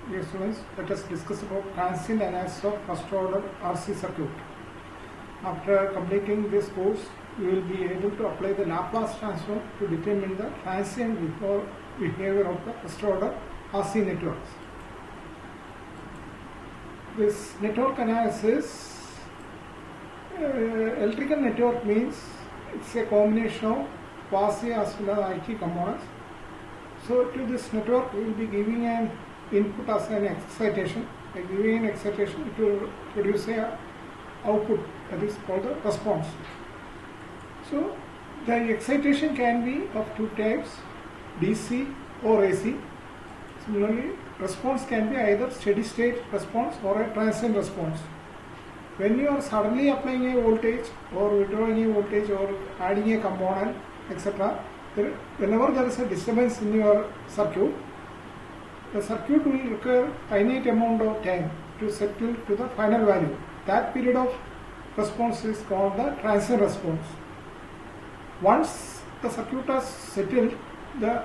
Dear students, let us discuss about transient analysis of first order RC circuit. After completing this course, you will be able to apply the Laplace transform to determine the transient behavior of the first order RC networks. This network analysis, electrical network means it's a combination of quasi as well as IT components. So to this network, we will be giving an input as an excitation. By giving an excitation, it will produce a output, that is called the response. So the excitation can be of two types, DC or AC. Similarly, response can be either steady state response or a transient response. When you are suddenly applying a voltage or withdrawing a voltage or adding a component, etc., whenever there is a disturbance in your circuit, the circuit will require finite amount of time to settle to the final value. That period of response is called the transient response. Once the circuit has settled, the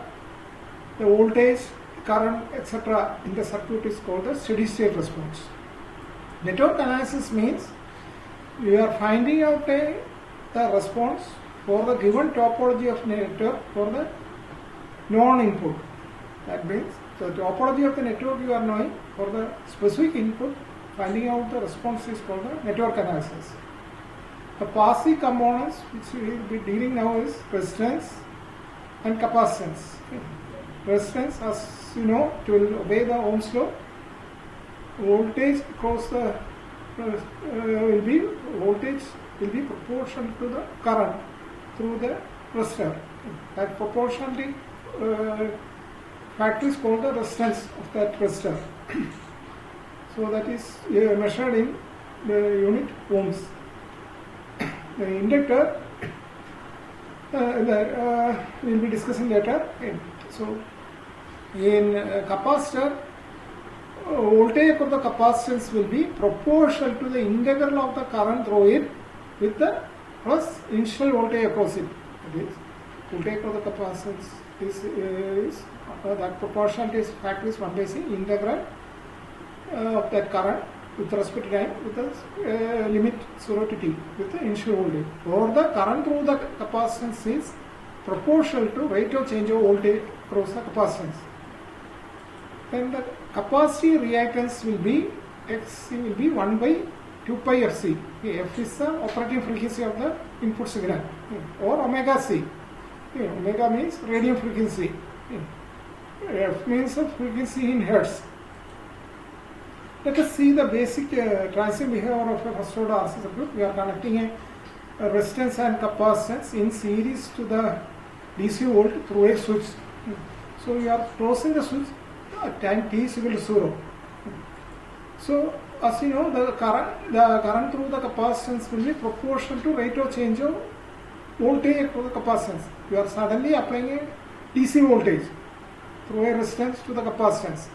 voltage, current, etc. in the circuit is called the steady state response. Network analysis means you are finding out the response for the given topology of network for the known input. That means the topology of the network you are knowing, for the specific input, finding out the response is called the network analysis. The passive components which we will be dealing now is resistance and capacitance. Resistance, as you know, it will obey the Ohm's law. Voltage across the voltage will be proportional to the current through the resistor. That proportionality factor is called the resistance of that resistor. So that is measured in the unit ohms. The inductor we will be discussing later. So in capacitor, voltage of the capacitance will be proportional to the integral of the current through it with the plus initial voltage across it. That is, voltage of the capacitance is that proportionality factor is 1/c integral of that current with respect to time with the limit 0 to t with the initial voltage, or the current through the capacitance is proportional to rate of change of voltage across the capacitance. Then the capacity reactance will be Xc will be 1 by 2 pi Fc. F is the operating frequency of the input signal, or omega c. Omega means radian frequency. F means the frequency in hertz. Let us see the basic transient behavior of a first order RC circuit. We are connecting a resistance and capacitance in series to the DC volt through a switch. So we are closing the switch at time t is equal to 0. So as you know, the current through the capacitance will be proportional to rate of change of voltage through the capacitance. You are suddenly applying a DC voltage through a resistance to the capacitance.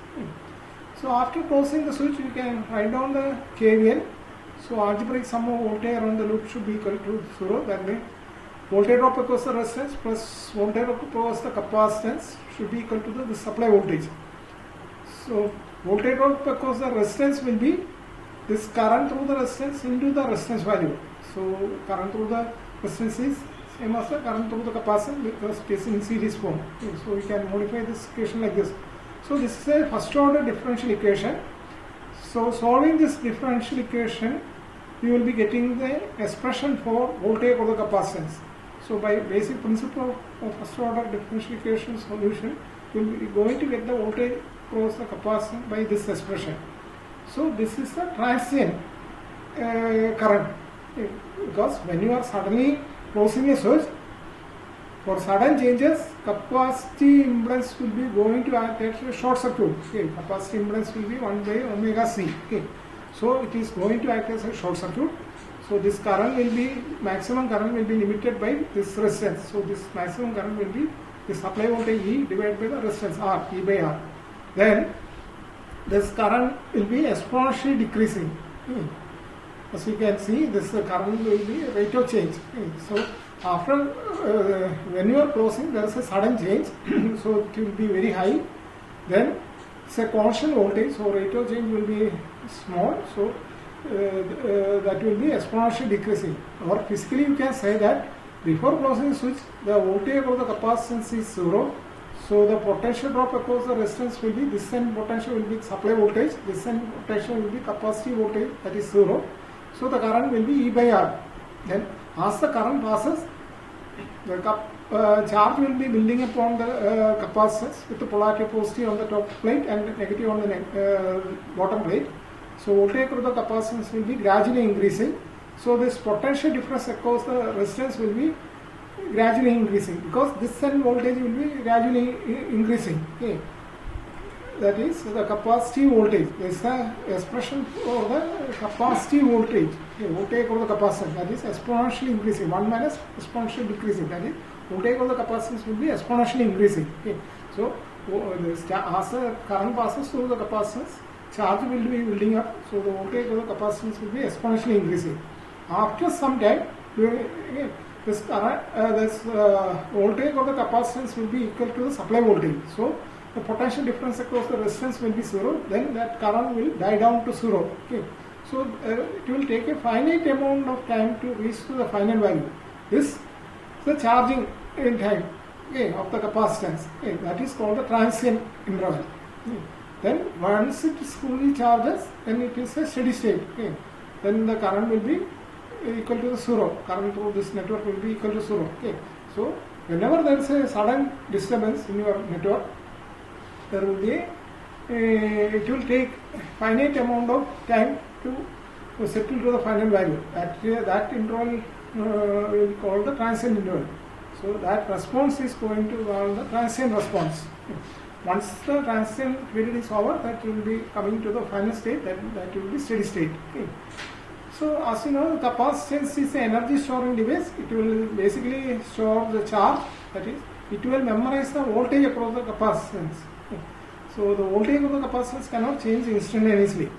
So after closing the switch, you can write down the KVL. So algebraic sum of voltage around the loop should be equal to 0. That means voltage drop across the resistance plus voltage drop across the capacitance should be equal to the supply voltage. So voltage drop across the resistance will be this current through the resistance into the resistance value. So current through the resistance is same as the current through the capacitance because it is in series form. So we can modify this equation like this. So this is a first order differential equation. So solving this differential equation, you will be getting the expression for voltage over the capacitance. So by basic principle of first order differential equation solution, you will be going to get the voltage across the capacitance by this expression. So this is the transient current, because when you are suddenly closing a switch, for sudden changes, capacity impedance will be going to act as a short circuit. Capacity impedance will be 1 by omega c. So it is going to act as a short circuit. So this current will be, maximum current will be limited by this resistance. So this maximum current will be the supply voltage E divided by the resistance R, E by R. Then this current will be exponentially decreasing. As you can see, this current will be rate of change. So after when you are closing, there is a sudden change, so it will be very high. Then it's a constant voltage, so rate of change will be small, so that will be exponentially decreasing. Or physically you can say that before closing the switch, the voltage of the capacitance is 0. So the potential drop across the resistance will be, this end potential will be supply voltage, this end potential will be capacitive voltage, that is 0. So the current will be E by R. Then as the current passes, the charge will be building upon the capacitance with the polarity positive on the top plate and negative on the bottom plate. So voltage of the capacitance will be gradually increasing. So this potential difference across the resistance will be gradually increasing because this end voltage will be gradually increasing. Okay. That is the capacitive voltage. There is the expression for the capacitive voltage. Okay. Voltage of the capacitance, that is exponentially increasing. 1 minus exponentially decreasing. That is voltage of the capacitance will be exponentially increasing. Okay. So as the current passes through the capacitance, charge will be building up. So the voltage of the capacitance will be exponentially increasing. After some time, this voltage of the capacitance will be equal to the supply voltage. So the potential difference across the resistance will be 0. Then that current will die down to 0. Okay. So it will take a finite amount of time to reach to the final value. This is the charging in time, okay, of the capacitance. Okay. That is called the transient interval. Okay. Then once it is fully charges, then it is a steady state. Okay. Then the current will be equal to the 0. Current through this network will be equal to 0. Okay. So whenever there is a sudden disturbance in your network, there will be it will take finite amount of time to settle to the final value. That interval will be called the transient interval. So that response is going to be the transient response. Okay. Once the transient period is over, that will be coming to the final state, that will be steady state. Okay. So as you know, the capacitance is an energy storing device. It will basically store the charge, that is, it will memorize the voltage across the capacitance. Okay. So the voltage of the capacitance cannot change instantaneously.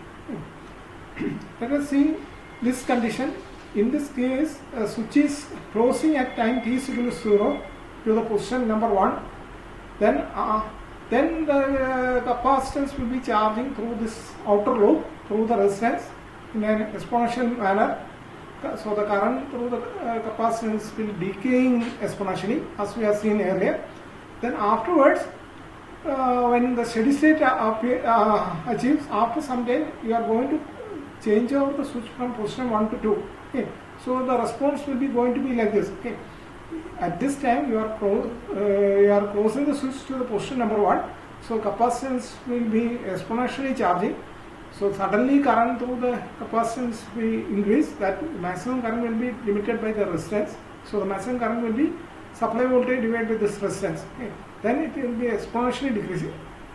Okay. Let us see this condition. In this case, switch is closing at time t is equal to 0 to the position number 1. Then the capacitance will be charging through this outer loop, through the resistance in an exponential manner. So the current through the capacitance will decaying exponentially, as we have seen earlier. Then afterwards, when the steady state achieves, after some time, you are going to change out the switch from position 1 to 2. Okay. So the response will be going to be like this. Okay. At this time, you are closing the switch to the position number 1. So capacitance will be exponentially charging. So suddenly current through the capacitance will increase. That maximum current will be limited by the resistance. So the maximum current will be supply voltage divided by this resistance. Okay. Then it will be exponentially decreasing.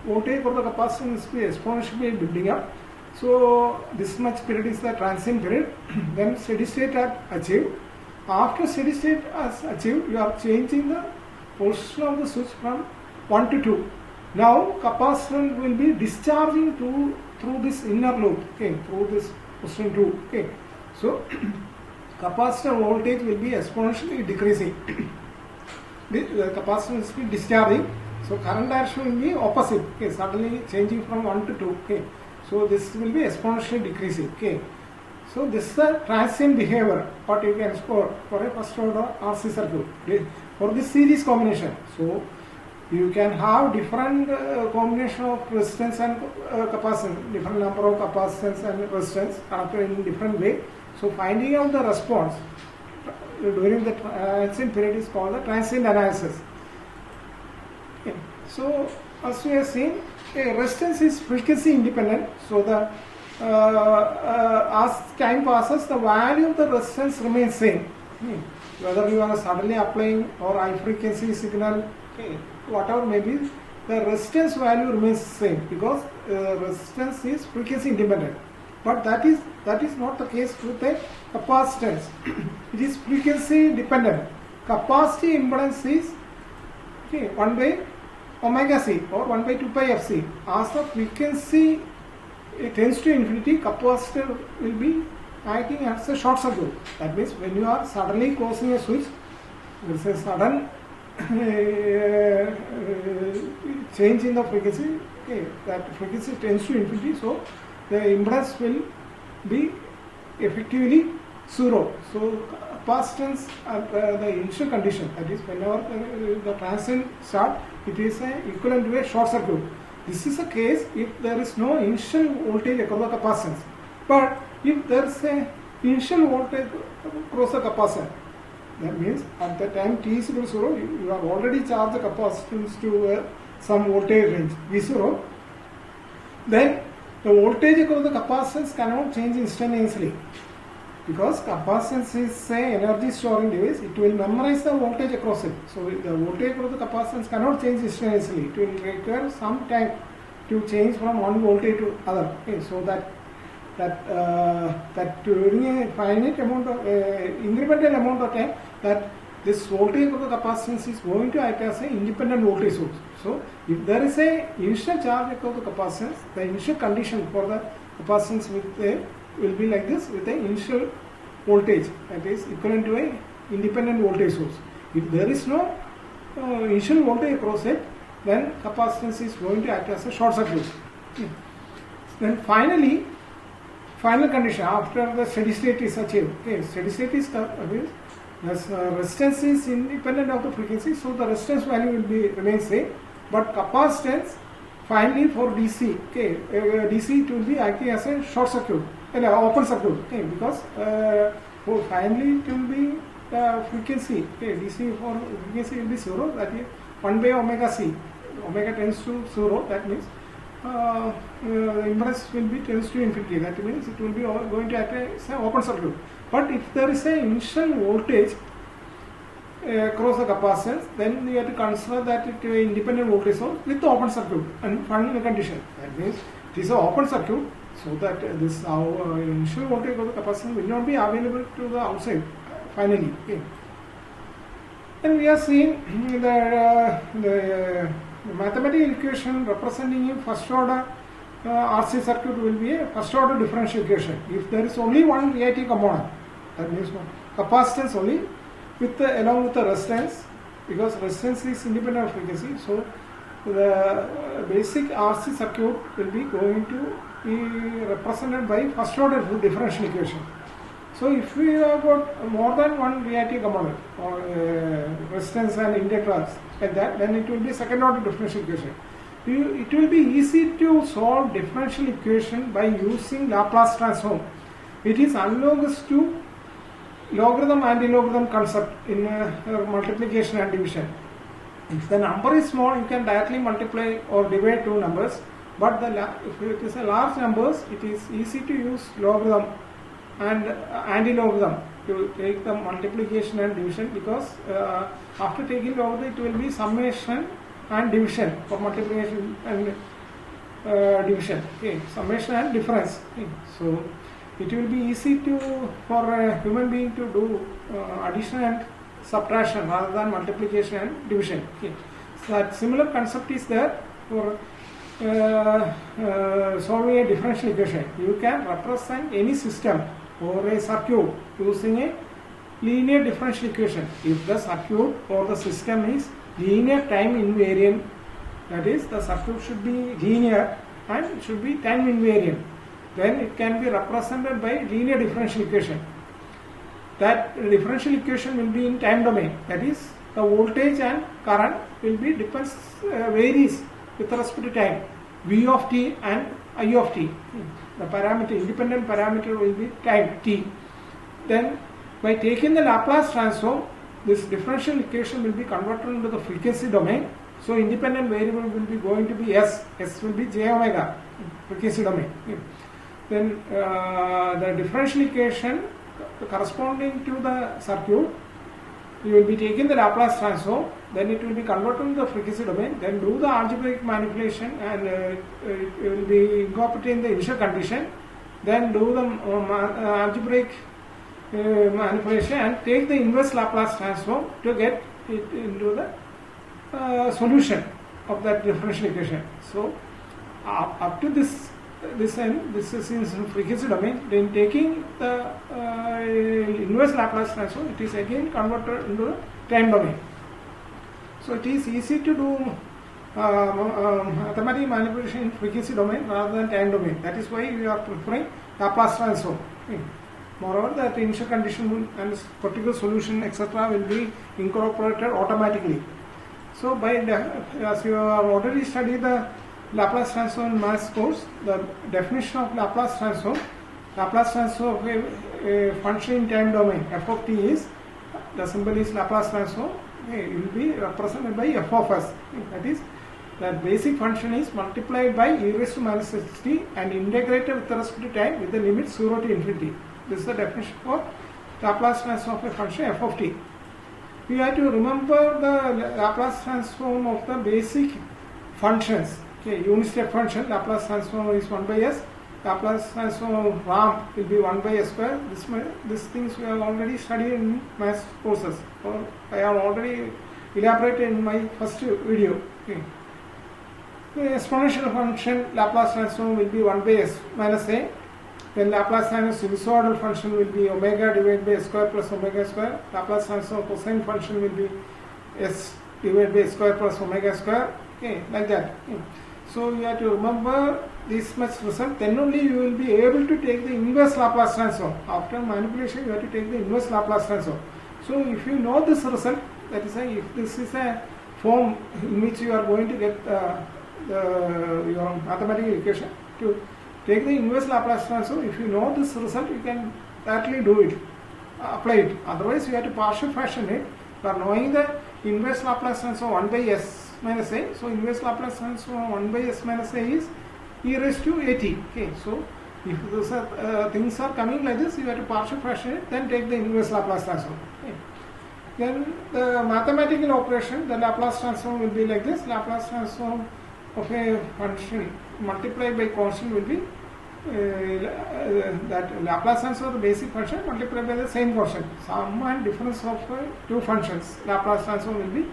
Voltage for the capacitance will be exponentially building up. So this much period is the transient period. Then steady state achieved. After steady state is achieved, you are changing the position of the switch from 1 to 2. Now capacitor will be discharging through this inner loop, okay, through this position 2. Okay. So capacitor voltage will be exponentially decreasing. The capacitor will be discharging. So current direction will be opposite. Okay, suddenly changing from 1 to 2. Okay. So this will be exponentially decreasing. Okay. So this is the transient behavior what you can score for a first order RC circuit. Okay. For this series combination. So you can have different combination of resistance and capacitance, different number of capacitance and resistance connected in different way. So finding out the response during the transient period is called the transient analysis. Okay. So as we have seen, resistance is frequency independent. So the as time passes, the value of the resistance remains same. Okay. Whether you are suddenly applying or high frequency signal, okay, whatever may be, the resistance value remains same because resistance is frequency independent. But that is not the case with the capacitance. It is frequency dependent. Capacity impedance is 1 by omega c or 1 by 2 pi fc. As the frequency tends to infinity, capacitor will be acting as a short circuit. That means when you are suddenly closing a switch, there is a sudden change in the frequency, okay, that frequency tends to infinity, so the impedance will be effectively zero. So capacitance at the initial condition, that is whenever the transient start, it is equivalent to a short circuit. This is a case if there is no initial voltage across the capacitance. But if there is a initial voltage across the capacitor, that means at the time t is equal to 0, you have already charged the capacitance to some voltage range V0, then the voltage across the capacitance cannot change instantaneously, because capacitance is an energy storing device. It will memorize the voltage across it. So the voltage across the capacitance cannot change instantaneously. It will require some time to change from one voltage to other. Okay, so that during a finite amount of incremental amount of time, that this voltage of the capacitance is going to act as an independent voltage source. So if there is a initial charge of the capacitance, the initial condition for the capacitance will be like this, with an initial voltage that is equivalent to a independent voltage source. If there is no initial voltage across it, then capacitance is going to act as a short circuit. Then finally, final condition after the steady state is achieved. Okay, steady state is resistance is independent of the frequency, so the resistance value will be remain same. But capacitance finally for DC, okay, DC it will be acting as a short circuit, open circuit. Okay, because for finally it will be frequency. Okay, DC for frequency will be 0. That is 1 by omega c. Omega tends to 0. That means impedance will be tends to infinity. That means it will be going to act as an open circuit. But if there is an initial voltage across the capacitance, then we have to consider that it is independent voltage source with the open circuit and final condition. That means it is an open circuit, so that this initial voltage of the capacitance will not be available to the outside finally. Okay. Then we are seeing the mathematical equation representing a first order RC circuit will be a first order differential equation. If there is only one reactive component, that means capacitance only, along with the resistance, because resistance is independent of frequency. So the basic RC circuit will be going to be represented by first order differential equation. So if we have got more than one reactive component or resistance and inductors like that, then it will be second order differential equation. It will be easy to solve differential equation by using Laplace transform. It is analogous to logarithm anti-logarithm concept in multiplication and division. If the number is small, you can directly multiply or divide two numbers. But if it is a large numbers, it is easy to use logarithm and anti-logarithm to take the multiplication and division, because after taking logarithm, it will be summation and division for multiplication and division. Okay, summation and difference. Okay. So it will be easy for a human being to do addition and subtraction rather than multiplication and division. Okay. So that similar concept is there for solving a differential equation. You can represent any system or a circuit using a linear differential equation. If the circuit or the system is linear time invariant, that is, the circuit should be linear and should be time invariant, then it can be represented by linear differential equation. That differential equation will be in time domain, that is, the voltage and current will be varies with respect to time, V of t and I of t. The parameter, independent parameter will be time t. Then by taking the Laplace transform, this differential equation will be converted into the frequency domain. So independent variable will be going to be S. S will be j omega, frequency domain. Then the differential equation corresponding to the circuit, you will be taking the Laplace transform, then it will be converted to the frequency domain, then do the algebraic manipulation and it will be incorporating the initial condition, then do the algebraic manipulation and take the inverse Laplace transform to get it into the solution of that differential equation. So up to this end, this is in frequency domain. Then taking the inverse Laplace transform, it is again converted into the time domain. So it is easy to do mathematical manipulation in frequency domain rather than time domain. That is why we are preferring Laplace transform. Okay. Moreover, that initial condition and particular solution etc. will be incorporated automatically. So, as you have already studied the Laplace transform in maths course, the definition of Laplace transform of a function in time domain f of t is, the symbol is Laplace transform. Okay, it will be represented by f of s. Okay, that is, that basic function is multiplied by e raised to minus xt and integrated with respect to time with the limit 0 to infinity. This is the definition for Laplace transform of a function f of t. We have to remember the Laplace transform of the basic functions. Okay, unit step function Laplace transform is 1 by s. Laplace transform of ramp will be 1 by s square. These things we have already studied in maths courses, or I have already elaborated in my first video. Okay. The exponential function Laplace transform will be 1 by s minus a. Then Laplace transform sinusoidal function will be omega divided by s square plus omega square. Laplace transform cosine function will be s divided by s square plus omega square. Okay, like that. Okay. So you have to remember this much result. Then only you will be able to take the inverse Laplace transform. After manipulation, you have to take the inverse Laplace transform. So if you know this result, that is, if this is a form in which you are going to get your mathematical equation, to take the inverse Laplace transform, if you know this result, you can directly do it, apply it. Otherwise, you have to partial fashion it. For knowing the inverse Laplace transform 1 by s minus a, so inverse Laplace transform 1 by s minus a is e raised to at. Okay, so if those things are coming like this, you have to partial fraction it, then take the inverse Laplace transform. Okay. Then the mathematical operation, the Laplace transform will be like this. Laplace transform of a function multiplied by constant will be that Laplace transform of the basic function multiplied by the same constant. Sum and difference of two functions. Laplace transform will be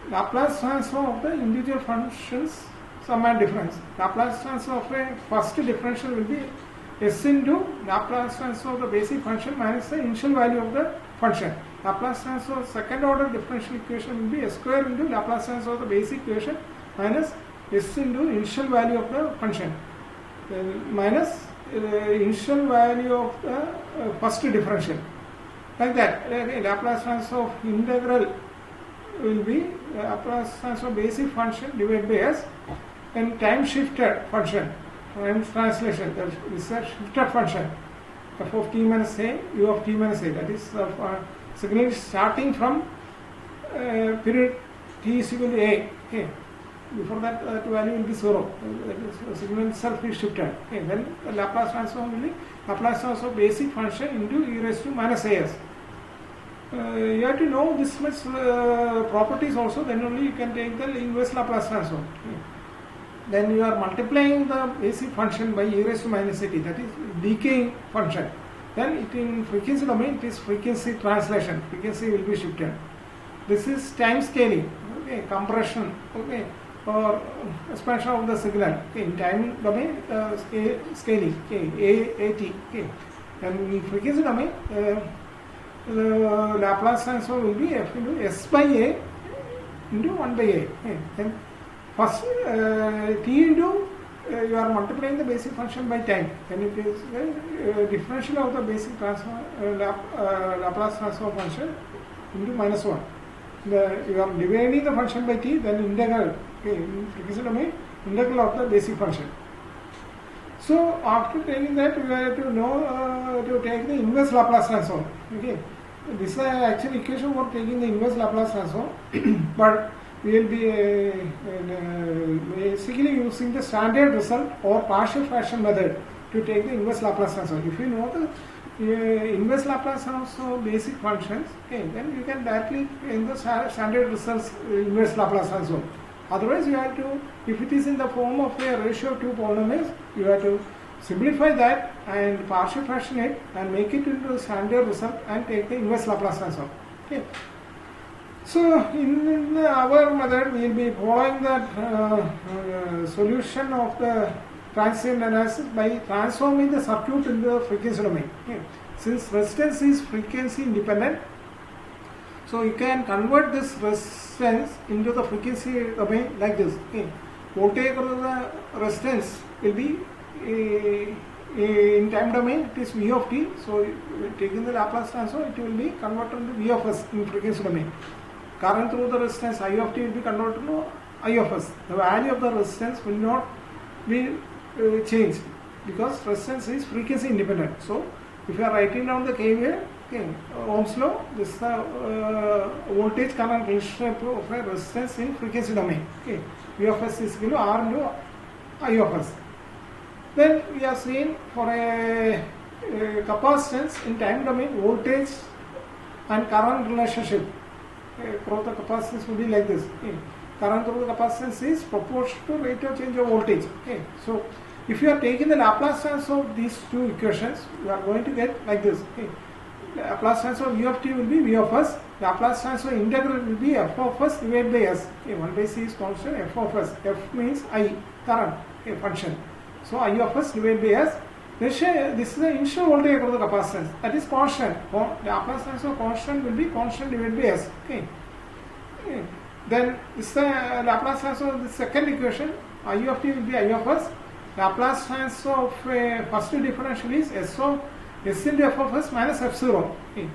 Laplace transform of the individual functions sum and difference. Laplace transform of a first differential will be s into Laplace transform of the basic function minus the initial value of the function. Laplace transform of second order differential equation will be s square into Laplace transform of the basic equation minus s into initial value of the function minus initial value of the first differential. Like that. Laplace transform of integral will be Laplace transform basic function divided by s, and time shifted function, time translation, that is a shifted function f of t minus a, u of t minus a, that is signal starting from period t is equal to a. Okay. Before that value will be 0, that is signal itself is shifted. Okay. Then the Laplace transform will be Laplace transform basic function into e raised to minus as. You have to know this much properties also, then only you can take the inverse Laplace transform. Okay. Then you are multiplying the basic function by e raised to minus at, that is decaying function. Then it in frequency domain, it is frequency translation, frequency will be shifted. This is time scaling, okay, compression, okay, or expansion of the signal. Okay, in time domain, scaling, okay, AT, okay. And in frequency domain, the Laplace transform will be f into s by a into 1 by a. Okay. Then first t into you are multiplying the basic function by time. Then it is differential of the basic transform Laplace transform function into minus 1. You are dividing the function by t, then integral. Okay, in frequency domain, integral of the basic function. So after taking that, we have to know to take the inverse Laplace transform. Okay, this is actually equation for taking the inverse Laplace transform, but we will be basically using the standard result or partial fraction method to take the inverse Laplace transform. If you know the inverse Laplace transform basic functions, okay, then you can directly in the standard results inverse Laplace transform. Otherwise, you have to, if it is in the form of a ratio of two polynomials, you have to simplify that and partial fraction it and make it into a standard result and take the inverse Laplace transform. Okay. So, in our method, we will be following the solution of the transient analysis by transforming the circuit in the frequency domain. Okay. Since resistance is frequency independent, so you can convert this resistance into the frequency domain like this. Okay. Voltage across the resistance will be in time domain, it is V of t. So taking the Laplace transform, it will be converted to V of s in frequency domain. Current through the resistance I of t will be converted to I of s. The value of the resistance will not be changed because resistance is frequency independent. So if you are writing down the KVL, okay, Ohm's law, this is the voltage current relationship of a resistance in frequency domain. Okay, V of s is equal to R into I of s. Then we are seeing for a capacitance in time domain, voltage and current relationship through the capacitance will be like this. Okay. Current through the capacitance is proportional to rate of change of voltage. Okay. So if you are taking the Laplace transform of these two equations, you are going to get like this. Okay. Laplace transform V of t will be V of s. Laplace transform integral will be f of s divided by s. Okay. 1 by c is constant, f of s. F means I, current, okay, function. So I of s divided by s. This is the initial voltage across the capacitance. That is constant. Laplace transform constant will be constant divided by s. Okay. Okay. Then this is the Laplace transform of the second equation. I of t will be I of s. Laplace transform of first differential is s into f of s minus f0. Okay.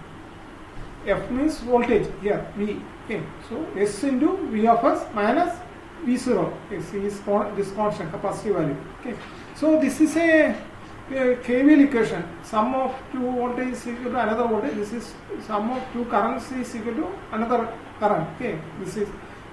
F means voltage here, V. Okay. So s into V of s minus V0. Okay. C is this constant capacitive value. Okay. So this is a KVL equation. Sum of two voltage is equal to another voltage. This is sum of two currents is equal to another current. Okay. This is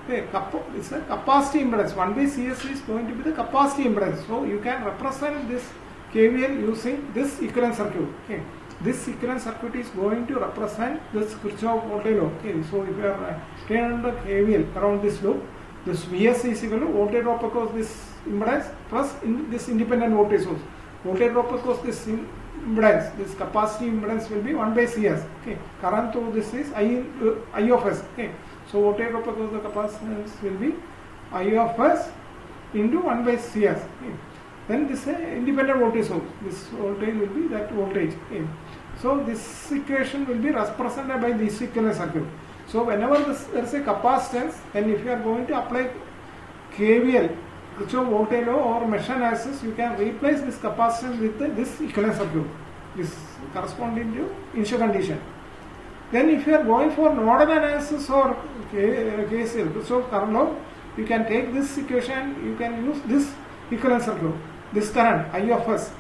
it's a capacity impedance. 1 by CS is going to be the capacity impedance. So you can represent this KVL using this equivalent circuit. Okay. This equivalent circuit is going to represent this Kirchhoff voltage law. Okay. So if you are turning the KVL around this loop, this Vs is equal to voltage drop across this impedance plus this independent voltage source. Voltage drop across this impedance, this capacity impedance will be 1 by Cs. Okay. Current through this is I of s. Okay. So voltage drop across the capacitance will be I of s into 1 by Cs. Okay. Then this independent voltage source. This voltage will be that voltage. Okay. So this equation will be represented by this equivalent circuit. So whenever there is a capacitance, then if you are going to apply KVL, Kirchhoff voltage law or mesh analysis, you can replace this capacitance with this equivalent circuit, this corresponding to initial condition. Then if you are going for nodal analysis or KCL, Kirchhoff current law, you can take this equation, you can use this equivalent circuit. This current, I of s,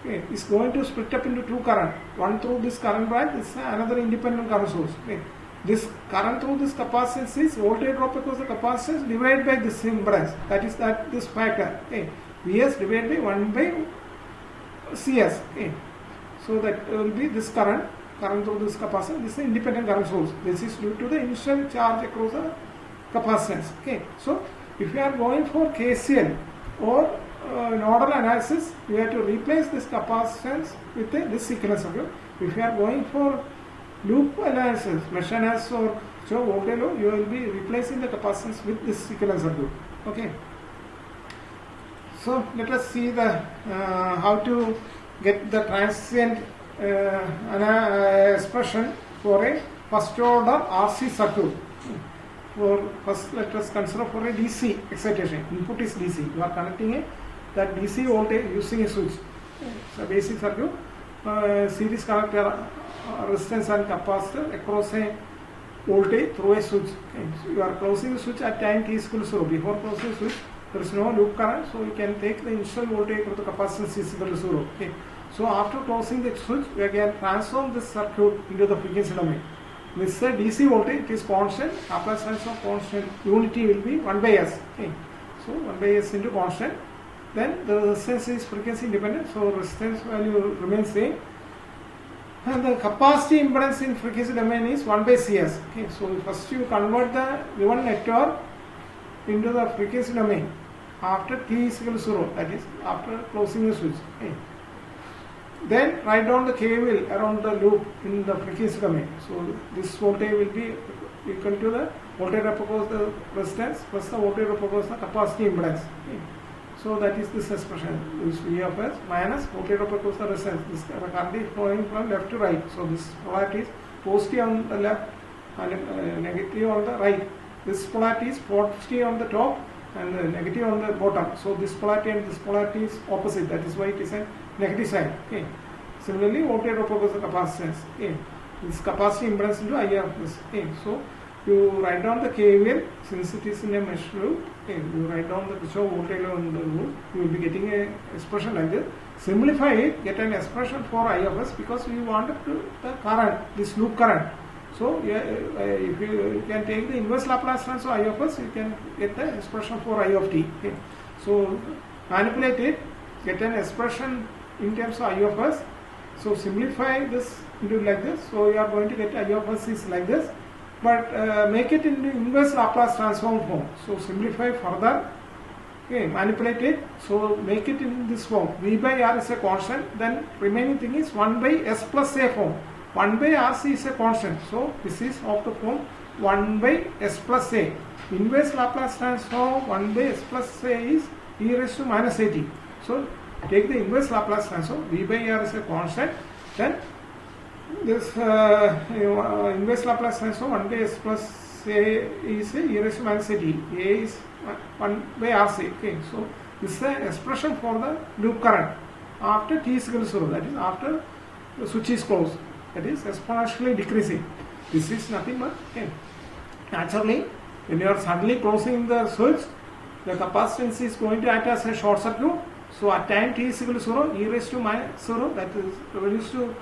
okay, is going to split up into two current. One through this current branch, this is another independent current source. Okay. This current through this capacitance is voltage drop across the capacitance divided by this impedance. That is this factor. Okay. Vs divided by 1 by Cs. Okay. So that will be this current through this capacitance. This is the independent current source. This is due to the initial charge across the capacitance. Okay. So if you are going for KCL or nodal analysis, you have to replace this capacitance with this equivalent circuit. If you are going for loop analysis, mesh analysis or voltage law, you will be replacing the capacitance with this equivalent circuit. Okay. So let us see the how to get the transient expression for a first order RC circuit. For first, let us consider for a DC excitation. Input is DC. You are connecting that DC voltage using a switch. It's a basic circuit. Series connector resistance and capacitor across a voltage through a switch. Okay. So you are closing the switch at time t is equal to 0. Before closing the switch, there is no loop current, so you can take the initial voltage of the capacitance is equal to 0. Okay. So after closing the switch, we can transform this circuit into the frequency domain. This is a DC voltage, it is constant. Laplace transform constant, unity will be 1 by s. Okay. So 1 by s into constant. Then the resistance is frequency independent, so resistance value remains same. And the capacity impedance in frequency domain is 1 by Cs. Okay, so first you convert the given network into the frequency domain after t is equal to 0, that is after closing the switch. Okay. Then write down the KVL around the loop in the frequency domain. So this voltage will be equal to the voltage drop across the resistance plus the voltage drop across the capacity impedance. Okay. So that is this expression, this V of s minus voltage drop across the resistance. This current is flowing from left to right. So this polarity is positive on the left and negative on the right. this polarity is positive on the top and the negative on the bottom. So this polarity and this polarity is opposite. That is why it is a negative sign. Okay. Similarly, voltage drop occurs the capacitance. Okay. This capacity impedance into IR plus. Okay. So you write down the KVL since it is in a mesh loop. Okay. You write down the Kirchhoff voltage law in the loop. You will be getting a expression like this. Simplify it, get an expression for I of s because we wanted to the current, this loop current. So if you can take the inverse Laplace transform I of s, you can get the expression for I of t. Okay. So manipulate it, get an expression in terms of I of s. So simplify this into like this. So you are going to get I of s is like this, but make it into inverse Laplace transform form. So simplify further. Okay, manipulate it. So make it in this form. V by R is a constant. Then remaining thing is 1 by S plus A form. 1 by RC is a constant. So this is of the form 1 by S plus A. Inverse Laplace transform 1 by S plus A is e raised to minus at. So take the inverse Laplace transform. V by R is a constant. Then this inverse Laplace transform 1 by S plus A is e raised to minus at. A is 1 by RC. Okay, so this is the expression for the loop current after t is equal to 0. That is after the switch is closed. That is exponentially decreasing. This is nothing but okay. Naturally, when you are suddenly closing the switch, the capacitance is going to act as a short circuit. So at time t is equal to 0, e raised to minus 0, that is reduced to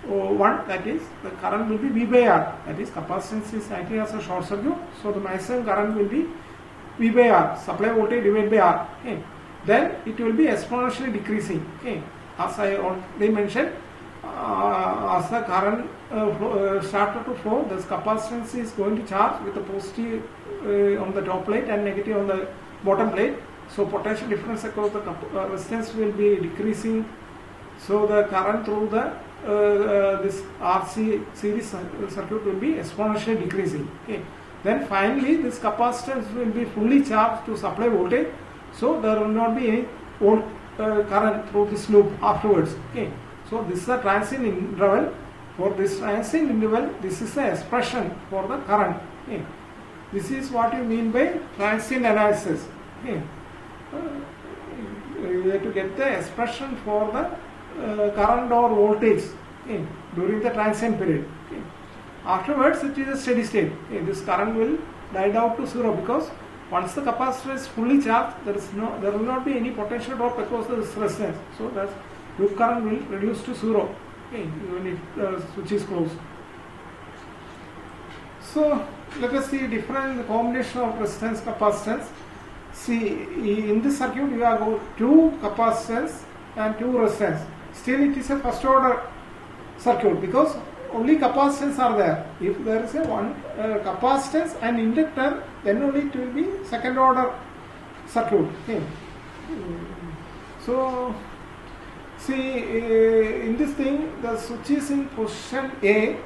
1, that is the current will be V by R. That is capacitance is acting as a short circuit. So the maximum current will be V by R, supply voltage divided by R. Okay. Then it will be exponentially decreasing. Okay. As I already mentioned, as the current started to flow, this capacitance is going to charge with the positive on the top plate and negative on the bottom plate. So potential difference across the resistance will be decreasing. So the current through the this RC series circuit will be exponentially decreasing. Okay. Then finally this capacitance will be fully charged to supply voltage. So there will not be any current through this loop afterwards. Okay. So this is a transient interval. For this transient interval, this is the expression for the current. Okay. This is what you mean by transient analysis. Okay. You have to get the expression for the current or voltage during the transient period. Okay. Afterwards, it is a steady state. Okay. This current will die down to 0 because once the capacitor is fully charged, there will not be any potential drop across the resistance. So that loop current will reduce to 0. Okay, even if the switch is closed. So let us see different combination of resistance capacitance. See, in this circuit you have got 2 capacitance and 2 resistance. Still it is a first order circuit because only capacitance are there. If there is a one capacitance and inductor, then only it will be second order circuit. Okay. So see, in this thing, the switch is in position A.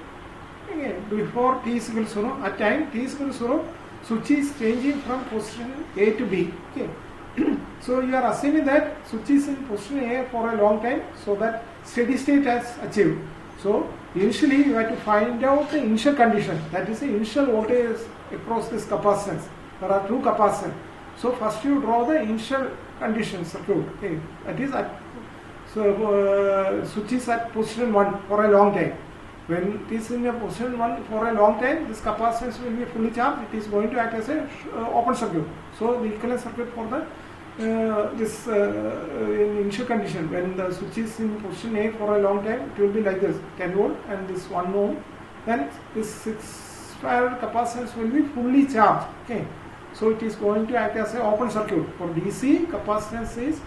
Okay, before t is equal to 0, at time t is equal to 0, switch is changing from position A to B. Okay. So you are assuming that switch is in position A for a long time, so that steady state has achieved. So initially you have to find out the initial condition, that is the initial voltage across this capacitance. There are 2 capacitors. So first you draw the initial condition circuit. Okay. That is at switch is at position 1 for a long time. When it is in a position 1 for a long time, this capacitance will be fully charged. It is going to act as a open circuit. So the equivalent circuit for the this in initial condition, when the switch is in position A for a long time, it will be like this 10 volt and this 1 ohm. Then this 6 farad capacitance will be fully charged. Okay. So it is going to act as an open circuit. For DC, capacitance is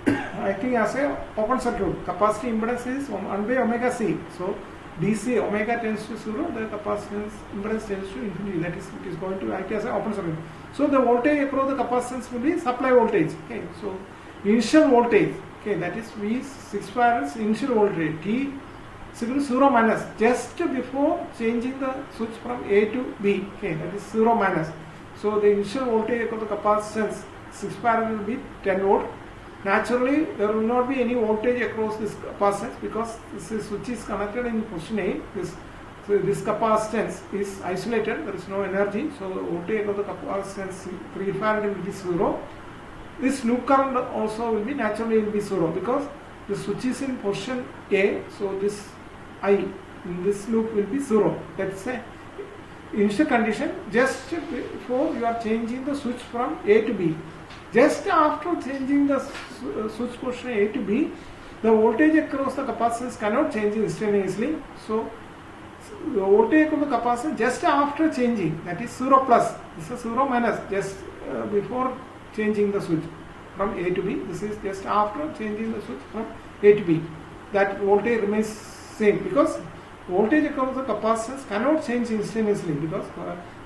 acting as a open circuit. Capacity impedance is 1 by omega C. So DC omega tends to 0, the capacitance impedance tends to infinity. That is, it is going to act as an open circuit. So the voltage across the capacitance will be supply voltage. Okay. So initial voltage, okay, that is V 6 farads initial voltage. T is equal to 0 minus just before changing the switch from A to B. Okay, that is 0 minus. So the initial voltage across the capacitance 6 farad will be 10 volt. Naturally, there will not be any voltage across this capacitance because this switch is connected in position A. This So this capacitance is isolated, there is no energy, so the voltage of the capacitance 3 farad will be 0. This loop current also will be naturally will be 0 because the switch is in position A, so this I in this loop will be 0. That's a initial condition just before you are changing the switch from A to B. Just after changing the switch position A to B, the voltage across the capacitance cannot change instantaneously. So the voltage of the capacitor just after changing, that is 0 plus, this is 0 minus just before changing the switch from A to B. This is just after changing the switch from A to B. That voltage remains same because voltage across the capacitance cannot change instantaneously because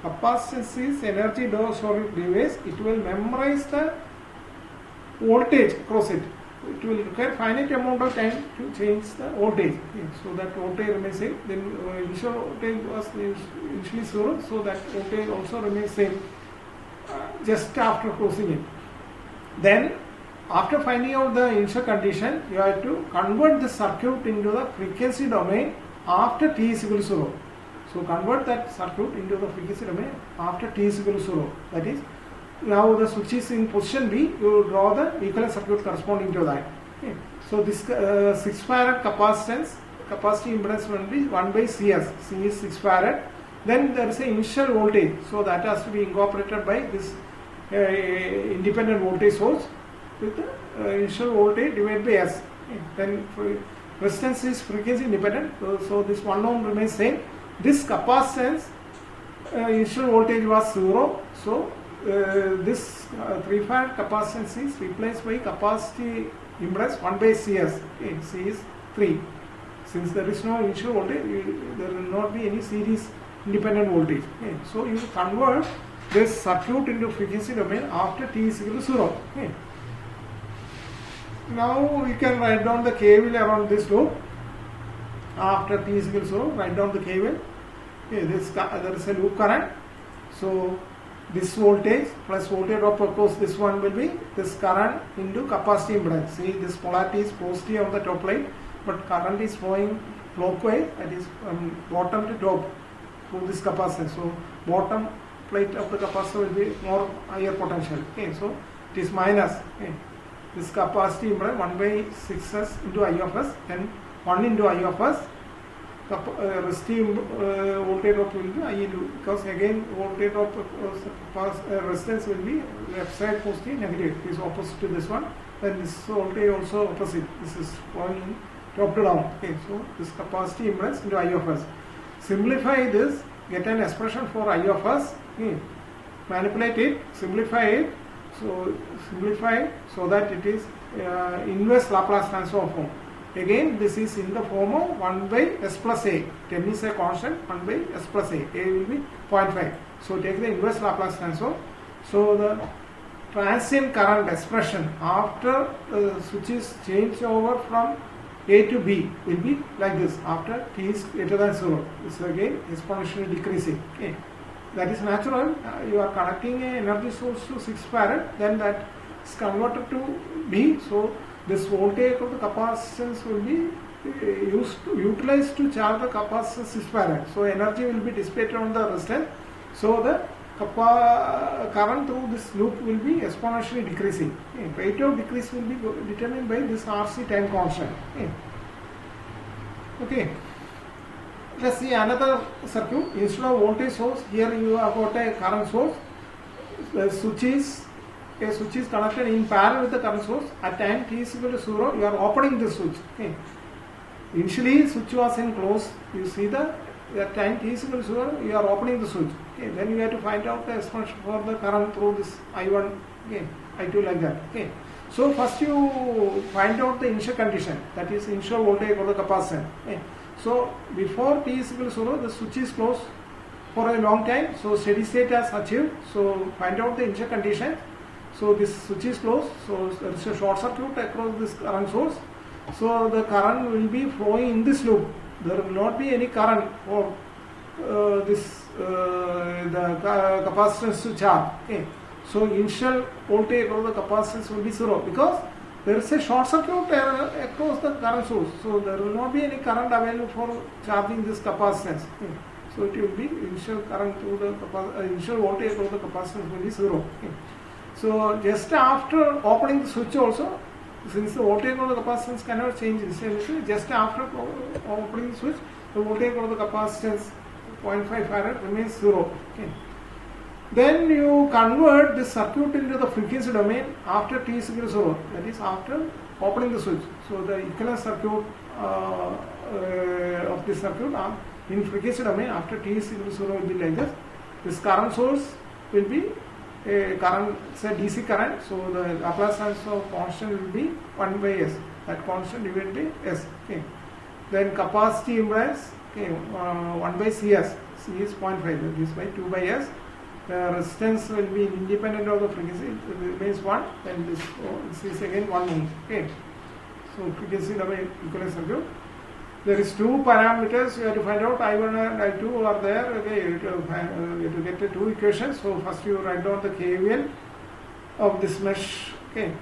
capacitance is energy storage device. It will memorize the voltage across it. It will require finite amount of time to change the voltage. Okay. So that voltage remains same. Then initial voltage was initially 0, so that voltage also remains same just after closing it. Then after finding out the initial condition, you have to convert the circuit into the frequency domain after t is equal to 0. So convert that circuit into the frequency domain after t is equal to 0. That is, now the switch is in position B, you draw the equivalent circuit corresponding to that. Okay. So this 6 farad capacitance, capacity impedance will be 1 by Cs. C is 6 farad. Then there is an initial voltage, so that has to be incorporated by this independent voltage source with the initial voltage divided by S. Okay. Then resistance is frequency independent, so this 1 ohm remains same. This capacitance initial voltage was 0, so this 3 farad capacitance is replaced by capacity impedance 1 by Cs. Okay. C is 3. Since there is no initial voltage, there will not be any series independent voltage. Okay. So you convert this circuit into frequency domain after t is equal to 0. Okay. Now we can write down the KVL around this loop. After t is equal to 0, write down the KVL. Okay, there is a loop current. So this voltage plus voltage drop across this one will be this current into capacity impedance. See, this polarity is positive on the top plate, but current is flowing clockwise, that is from bottom to top through this capacitor. So bottom plate of the capacitor will be more higher potential. Okay, so it is minus. Okay. This capacity impedance 1 by 6s into I of s, then 1 into I of s. Resistive voltage drop will be I into, because again voltage drop resistance will be left side positive, negative. It is opposite to this one. Then this voltage also opposite. This is going top to down. Okay, so this capacity impedance into I of s. Simplify this, get an expression for I of s. Okay. Manipulate it, simplify it. So simplify so that it is inverse Laplace transform form. Again, this is in the form of 1 by s plus a. 10 is a constant, 1 by s plus a. A will be 0.5. So take the inverse Laplace transform. So the transient current expression after the switch is changed over from A to B will be like this after t is greater than 0. This is again exponentially decreasing. Okay. That is natural. You are connecting an energy source to 6 farad, then that is converted to B. So this voltage of the capacitance will be utilized to charge the capacitor 6 farad. So energy will be dissipated on the resistance. So the current through this loop will be exponentially decreasing. Okay. Rate of decrease will be determined by this RC time constant. Okay. Okay. Let's see another circuit. Instead of voltage source, here you have got a current source. The switch is connected in parallel with the current source. At time t is equal to 0, you are opening the switch. Okay. Initially, switch was in close. You see at time t is equal to 0, you are opening the switch. Okay. Then you have to find out the expression for the current through this I1, okay, I2 like that. Okay. So first you find out the initial condition, that is initial voltage for the capacitor. Okay. So before t is equal to 0, the switch is closed for a long time. So steady state has achieved. So find out the initial condition. So this switch is closed. So there is a short circuit across this current source. So the current will be flowing in this loop. There will not be any current for the capacitance to charge. Okay. So initial voltage of the capacitance will be 0 because there is a short circuit across the current source. So there will not be any current available for charging this capacitance. Okay. So it will be initial current through the initial voltage through the capacitance will be 0. Okay. So just after opening the switch also, since the voltage of the capacitance cannot change instantaneously, just after opening the switch, the voltage of the capacitance 0.5 farad remains 0. Okay. Then you convert this circuit into the frequency domain after t is equal to 0, that is after opening the switch. So the equivalent circuit of this circuit in frequency domain after t is equal to 0 will be like this. This current source will be a current, say DC current, so the Laplace transform of constant will be 1 by S, that constant divided by S. Okay. Then capacity impedance, okay, 1 by CS, C is 0.5, this by 2 by S. The resistance will be independent of the frequency, it remains 1, then this is again 1 ohm. Okay. So frequency domain equivalent circuit. There is 2 parameters you have to find out, I1 and I2 are there. Okay, you have to get the 2 equations. So first you write down the KVL of this mesh. Okay.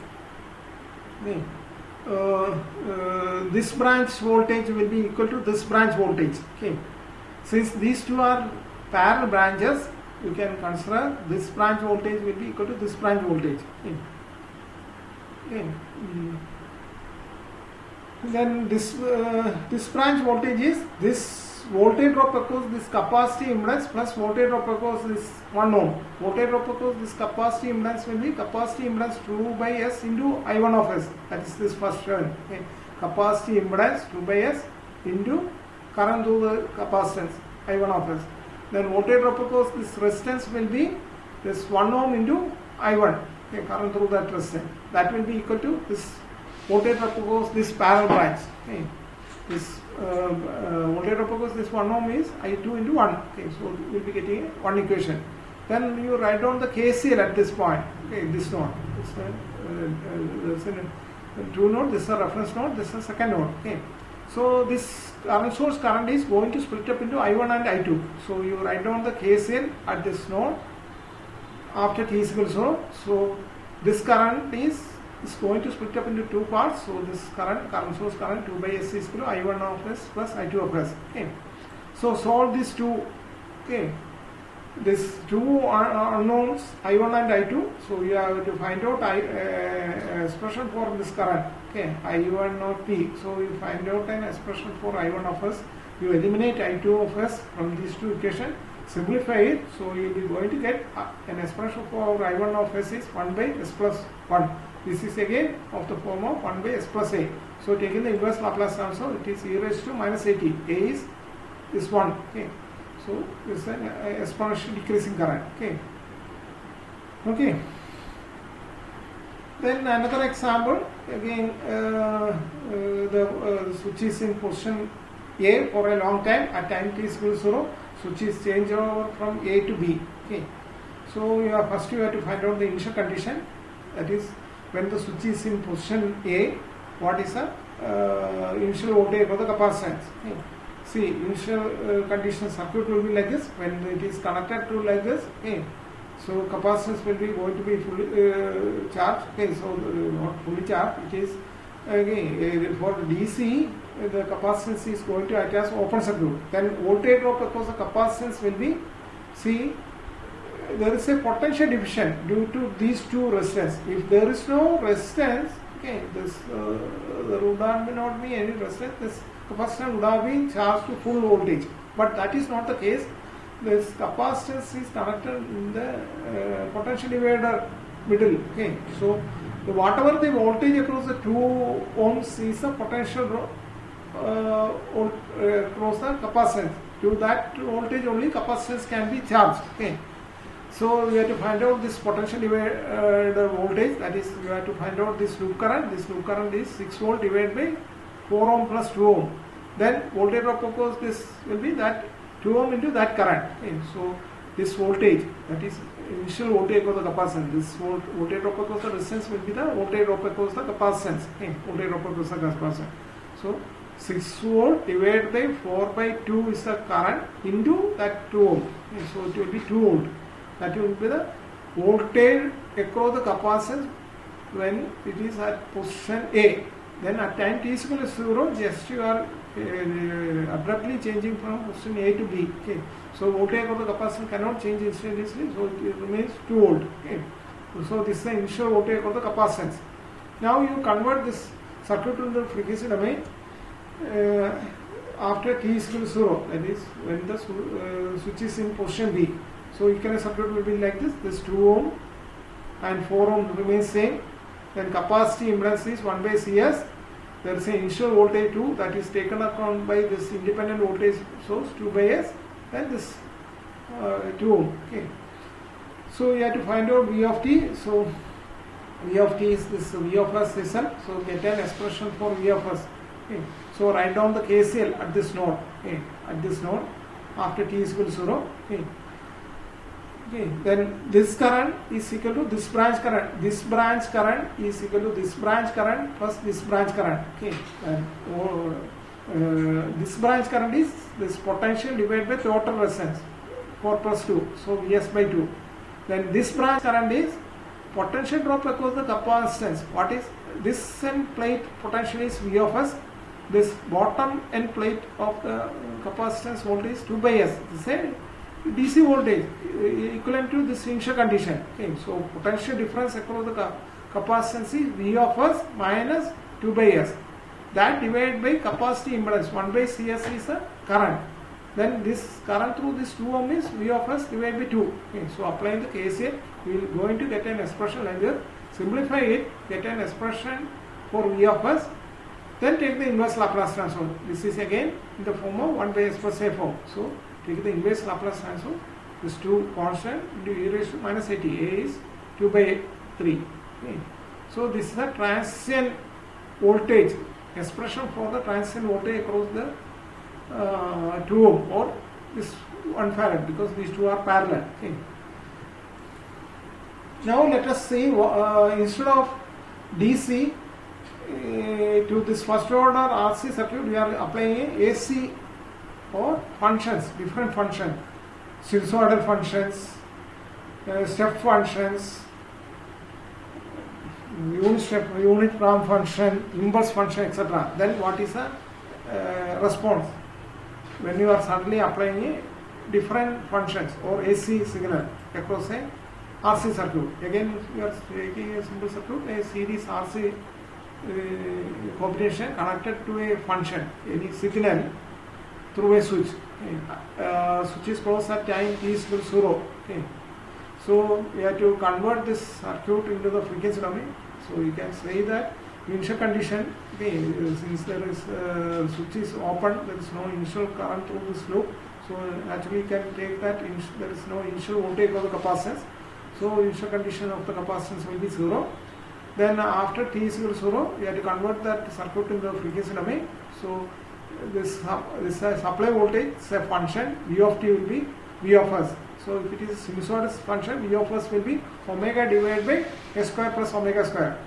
This branch voltage will be equal to this branch voltage. Okay. Since these two are parallel branches, you can consider this branch voltage will be equal to this branch voltage. Okay. Okay. Then this branch voltage is this voltage drop across this capacity impedance plus voltage drop across this 1 ohm. Voltage drop across this capacity impedance will be capacity impedance 2 by S into I1 of S. That is this first term. Okay. Capacity impedance 2 by S into current through the capacitance I1 of S. Then voltage drop across this resistance will be this 1 ohm into I1. Okay, current through that resistance. That will be equal to this voltage drop across this parallel branch. Okay. This voltage drop across this 1 ohm is I2 into 1. Okay, so we will be getting one equation. Then you write down the KCL at this point. Okay, this node. This is a true node, this is a reference node, this is a second node. Okay. So this current source current is going to split up into I1 and I2. So you write down the KCL at this node after t is equal to 0. So this current is going to split up into 2 parts. So this current source current 2 by S is equal to I1 of S plus I2 of S. Okay. So solve these two. Okay. These two unknowns I1 and I2. So you have to find out expression for this current. Okay. I1 of P. So you find out an expression for I1 of S. You eliminate I2 of S from these two equations. Simplify it. So you will be going to get an expression for I1 of S is 1 by S plus 1. This is again of the form of 1 by S plus A. So taking the inverse Laplace transform, it is e raised to minus at. A is 1. Okay. So this is an exponential decreasing current. Okay. Okay. Then another example. Again, the switch is in position A for a long time. At time t is equal to 0, switch is changed over from A to B. Okay. So first you have to find out the initial condition. That is, when the switch is in position A, what is the initial voltage for the capacitance? Okay. See, initial condition circuit will be like this. When it is connected to like this, okay. So capacitance will be going to be fully charged. Okay, so not fully charged. It is again for DC. The capacitance is going to act as open circuit. Then voltage drop across the capacitance will be, see, there is a potential division due to these two resistance. If there is no resistance, okay, this there would not be any resistance. This capacitor would have been charged to full voltage, but that is not the case. This capacitance is connected in the potential divider middle. Okay, so whatever the voltage across the 2 ohms is the potential across the capacitance. To that voltage only capacitance can be charged. Okay. So we have to find out this potential divider voltage, that is we have to find out this loop current. This loop current is 6 volt divided by 4 ohm plus 2 ohm. Then voltage drop across this will be that 2 ohm into that current. Okay. So this voltage, that is initial voltage of the capacitance. This voltage drop across the resistance will be the voltage drop across the capacitance. Okay. Voltage drop across the capacitance. So 6 volt divided by 4 by 2 is the current into that 2 ohm. Okay. So it will be 2 volt. That will be the voltage across the capacitance when it is at position A. Then at time t is equal to 0, just you are abruptly changing from position A to B. Okay. So voltage of the capacitor cannot change instantaneously, so it remains 2 volt. Okay. So this is the initial voltage of the capacitance. Now you convert this circuit to the frequency domain after t is equal to 0, that is when the switch is in position B. So equivalent circuit will be like this. This 2 ohm and 4 ohm remains same. Then capacity impedance is 1 by Cs. There is an initial voltage 2 that is taken account by this independent voltage source 2 by S, and this 2 ohm. Okay. So you have to find out V of t. So V of t is this V of S itself. So get an expression for V of S. Okay. So write down the KCL at this node. Okay. At this node after t is equal to 0. Okay. Okay. Then this current is equal to this branch current. This branch current is equal to this branch current plus this branch current. Okay. And this branch current is this potential divided by total resistance 4 plus 2. So Vs by 2. Then this branch current is potential drop across the capacitance. What is this end plate potential is V of S. This bottom end plate of the capacitance voltage is 2 by S. This is DC voltage equivalent to this initial condition. Okay, so potential difference across the capacitance is V of S minus 2 by S. That divided by capacity impedance 1 by Cs is a current. Then this current through this 2 ohm is V of S divided by 2. Okay, so applying the KCL, we will going to get an expression like this. Simplify it, get an expression for V of S. Then take the inverse Laplace transform. This is again in the form of 1 by S plus A form. So take the inverse Laplace transform. This 2 constant into e raised to minus 80. A is 2 by 3. Okay. So this is the transient voltage expression for the transient voltage across the 2 ohm or this 1 farad, because these two are parallel. Okay. Now let us see instead of DC to this first order RC circuit, we are applying AC or functions, different functions, sinusoidal functions, step functions, unit step, unit ramp function, impulse function, etc. Then what is a response when you are suddenly applying a different functions or AC signal across a RC circuit? Again, we are taking a simple circuit, a series RC combination connected to a function, any signal through a switch. Okay. Switch is closed at time t is equal to 0. Okay. So we have to convert this circuit into the frequency domain. So you can say that initial condition, okay, since there is switch is open, there is no initial current through this loop. So actually you can take that there is no initial voltage of the capacitance. So initial condition of the capacitance will be 0. Then after t is equal to 0, we have to convert that circuit into the frequency domain. So this supply voltage is a function. V of t will be V of S. So if it is a sinusoidal function, V of S will be omega divided by S square plus omega square.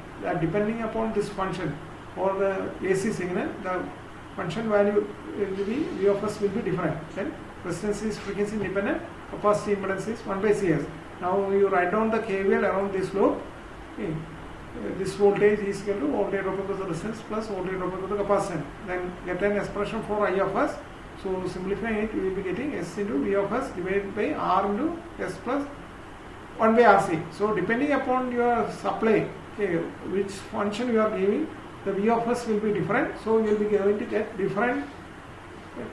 Depending upon this function or the AC signal, the function value will be V of S will be different. Then resistance is frequency independent, capacity impedance is 1 by Cs. Now you write down the KVL around this loop. Okay. This voltage is equal to voltage drop across the resistance plus voltage drop across the capacitance. Then get an expression for I of S. So simplifying it, we will be getting S into V of S divided by R into S plus 1 by RC. So depending upon your supply, okay, which function you are giving, the V of S will be different. So you will be going to get different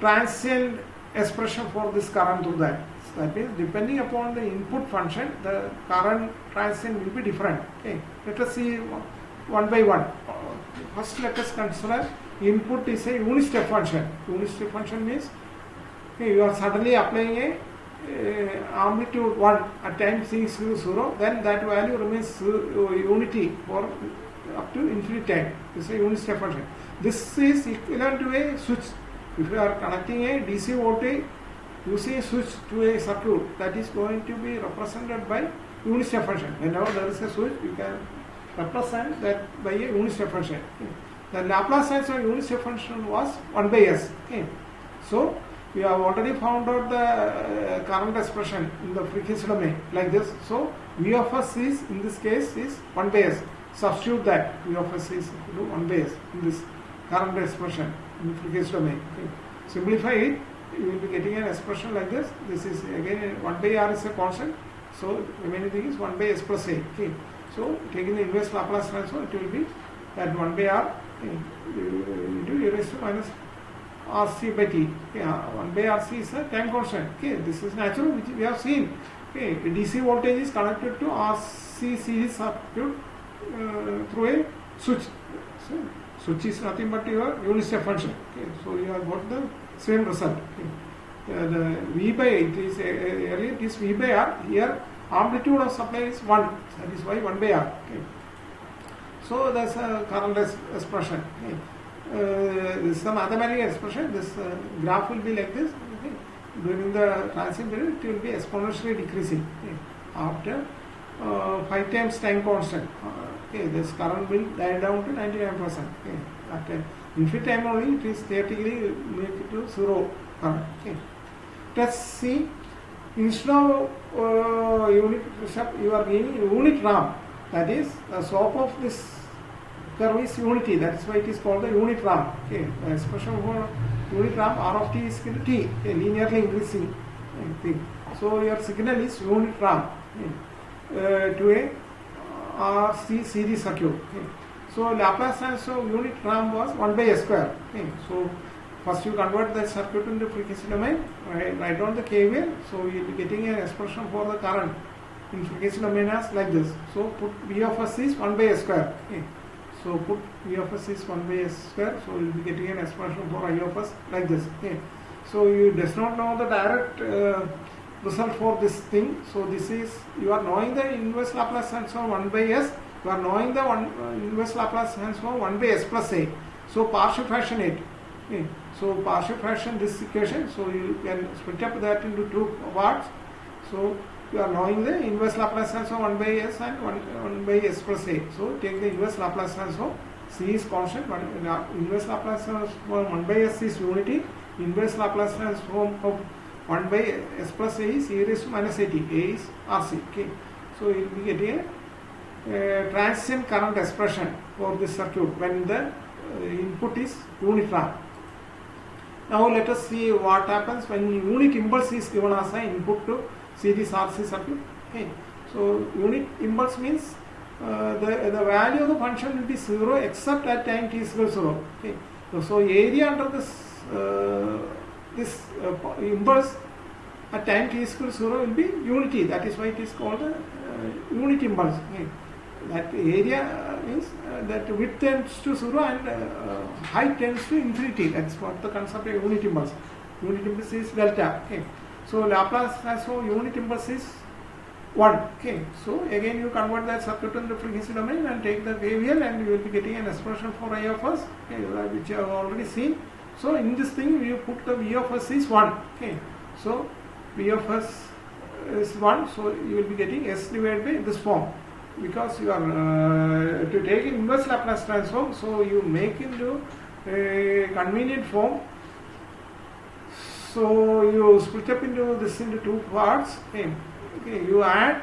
transient expression for this current through that. So that means depending upon the input function, the current transient will be different. Okay. Let us see one by one. First let us consider input is a unit step function. Unit step function means, okay, you are suddenly applying a amplitude 1 at time t is equal to 0, then that value remains unity for up to infinite time. This is a unit step function. This is equivalent to a switch. If you are connecting a DC voltage using a switch to a circuit, that is going to be represented by unit step function. Whenever there is a switch, you can represent that by a unit step function. Okay. The Laplace transform unit step function was 1 by S. Okay. So we have already found out the current expression in the frequency domain like this. So V of S is in this case is 1 by S. substitute that V of S is equal to 1 by S in this current expression in frequency domain. Okay. Simplify it, you will be getting an expression like this. This is again 1 by R is a constant, so remaining thing is 1 by S plus A. Okay. So taking the inverse Laplace transform, it will be that 1 by R into e raised to minus RC by T. Okay. 1 by RC is a time constant. Okay. This is natural, which we have seen. Okay. DC voltage is connected to RC series circuit through a switch. So switch is nothing but your unit step function. Okay. So you have got the same result. Okay. The V by it is earlier it is V by R. Here amplitude of supply is 1. That is why 1 by R. Okay. So that's a current expression. Okay. This is the mathematical expression. This graph will be like this. Okay. During the transient period, it will be exponentially decreasing. Okay. After 5 times time constant, okay, this current will die down to 99%. Okay. After infinite time only, it is theoretically make it to 0 current. Okay. Let's see. Instead of unit step, you are giving unit ramp. That is, the slope of this curve is unity. That's why it is called the unit ramp. Okay. The expression for unit ramp R of t is equal to t, a linearly increasing thing. So your signal is unit ramp to a RC series circuit. Okay. So Laplace transform unit ramp was 1 by S square. Okay. So first you convert the circuit into frequency domain, write down the KVL. So you will be getting an expression for the current in frequency domain as like this. So put V of S is 1 by S square. Okay. So put V of S is 1 by S square. So you will be getting an expression for I of S like this. Okay. So you does not know the direct result for this thing. So this is, you are knowing the inverse Laplace transform 1 by S. You are knowing the inverse Laplace transform 1 by S plus A. So partial fraction it. Okay. So partial fraction this equation. So you can split up that into two parts. So you are knowing the inverse Laplace transform 1 by S and 1 by S plus A. So take the inverse Laplace transform. C is constant. Inverse Laplace transform 1 by S is unity. Inverse Laplace transform of 1 by S plus A is e raised to minus AT. A is RC. Okay. So you will be getting a transient current expression for this circuit when the input is unit ramp. Now let us see what happens when unit impulse is given as an input to series RC circuit. Okay. So unit impulse means the value of the function will be 0 except at time t is equal to 0. Okay. So area under this impulse at time t is equal to 0 will be unity. That is why it is called the unit impulse. Okay. That area means that width tends to 0 and height tends to infinity. That's what the concept of unit impulse. Unit impulse is delta. Okay. So Laplace transform unit impulse is 1. Okay. So again you convert that circuit into frequency domain and take the KVL and you will be getting an expression for I of S, okay, which you have already seen. So in this thing you put the V of S is 1. Okay. So V of S is 1. So you will be getting S divided by this form. Because you are to take inverse Laplace transform, so you make into a convenient form. So you split up into this into two parts. Okay. Okay. You add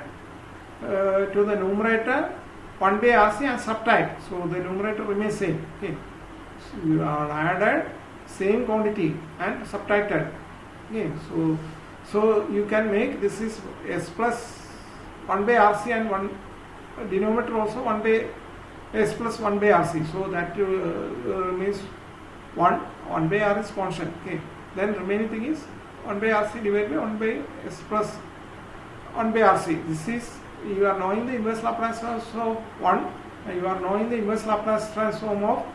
to the numerator 1 by RC and subtract. So the numerator remains same. Okay. So you are added same quantity and subtracted. Okay. So you can make this is S plus 1 by RC and 1. Denominator also 1 by S plus 1 by RC. So that means 1 by R is constant. Okay. Then remaining thing is 1 by RC divided by 1 by S plus 1 by RC. This is, you are knowing the inverse Laplace transform of 1. You are knowing the inverse Laplace transform of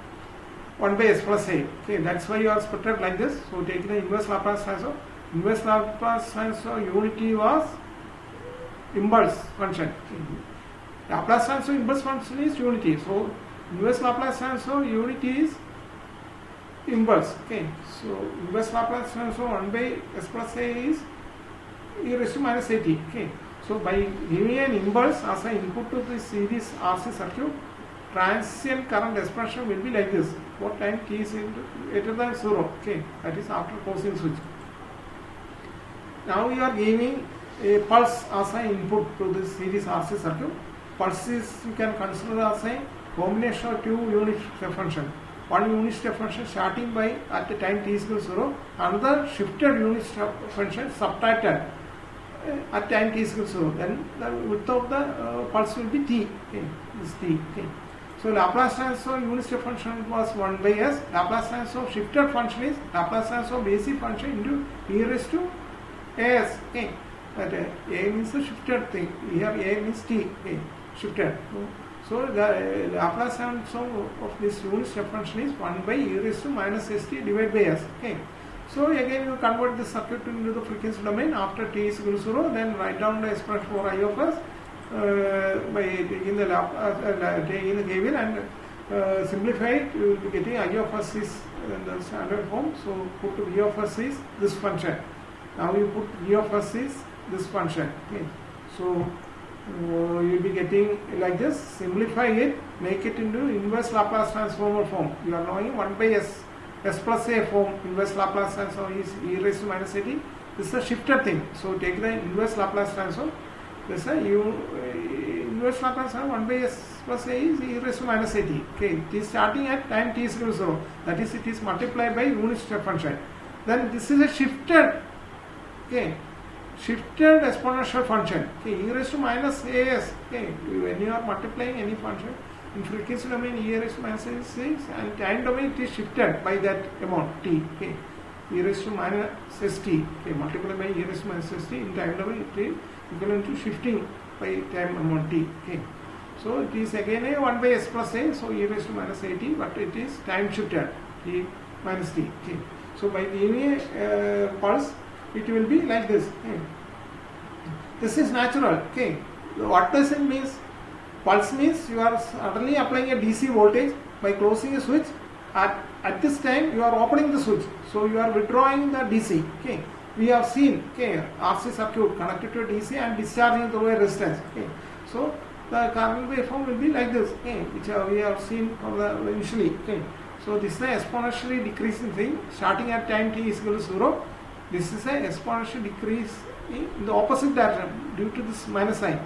1 by S plus A. Okay. That's why you are split up like this. So take the inverse Laplace transform. Inverse Laplace transform unity was impulse function. Okay. Laplace transform impulse function is unity. So inverse Laplace transform unity is impulse. Okay. So inverse Laplace transform 1 by S plus A is e raised to minus AT. Okay. So by giving an impulse as an input to the series RC circuit, transient current expression will be like this. For time t is greater than 0. Okay. That is after closing switch. Now you are giving a pulse as an input to the series RC circuit. pulse is, you can consider as a combination of two unit step function. One unit step function starting by at the time t is equal to 0, another shifted unit step function subtracted at time t is equal to 0. Then the width of the pulse will be t. Okay, this t. Okay. So Laplace transform unit step function was 1 by s. Laplace transform shifted function is Laplace transform basic function into e raised to as. Okay. But a means the shifted thing. Here a means t. Okay. Shifted. So the Laplace transform of this unit step function is 1 by e raised to minus st divided by s. Okay. So again you convert the circuit into the frequency domain after t is equal to 0. Then write down the expression for I of s. By taking the taking the KVL and simplify it, you will be getting I of s is in the standard form. So put V of s is this function. Now you put V of s is this function. Okay. So you will be getting like this. Simplify it, make it into inverse Laplace transform form. You are knowing 1 by s plus a form. Inverse Laplace transform is e raised to minus at. This is a shifted thing. So take the inverse Laplace transform. This is inverse Laplace transform 1 by s plus a is e raised to minus at. Okay, it is starting at time t is equal to 0. That is, it is multiplied by unit step function. Then this is a shifted, okay, shifted exponential function. Okay, e raised to minus as. Okay, when you are multiplying any function in frequency domain, e raised to minus a is 6, and time domain it is shifted by that amount t. Okay, e raised to minus st. Okay, multiplied by e raised to minus st in time domain it is equivalent to shifting by time amount t. Okay, so it is again a 1 by s plus a, so e raised to minus at, but it is time shifted t minus t. Okay, so by giving a pulse, it will be like this. Okay. This is natural. Okay, what does it mean? Pulse means you are suddenly applying a DC voltage by closing a switch. At this time you are opening the switch, so you are withdrawing the DC. Okay, we have seen, okay, RC circuit connected to a DC and discharging through a resistance. Okay, so the current waveform will be like this. Okay, which we have seen from the initially. Okay, so this is an exponentially decreasing thing starting at time t is equal to 0. This is an exponential decrease in the opposite direction due to this minus sign.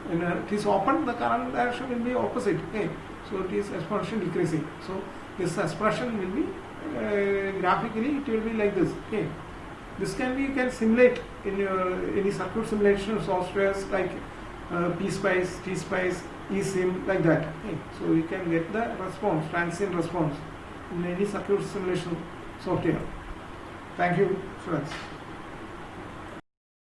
When it is open, the current direction will be opposite. Okay, so it is exponentially decreasing. So this expression will be graphically it will be like this. Okay, this can be, you can simulate in your any circuit simulation softwares like PSpice, TSpice, eSim, like that. Okay, so you can get the response, transient response in any circuit simulation software. Thank you, students.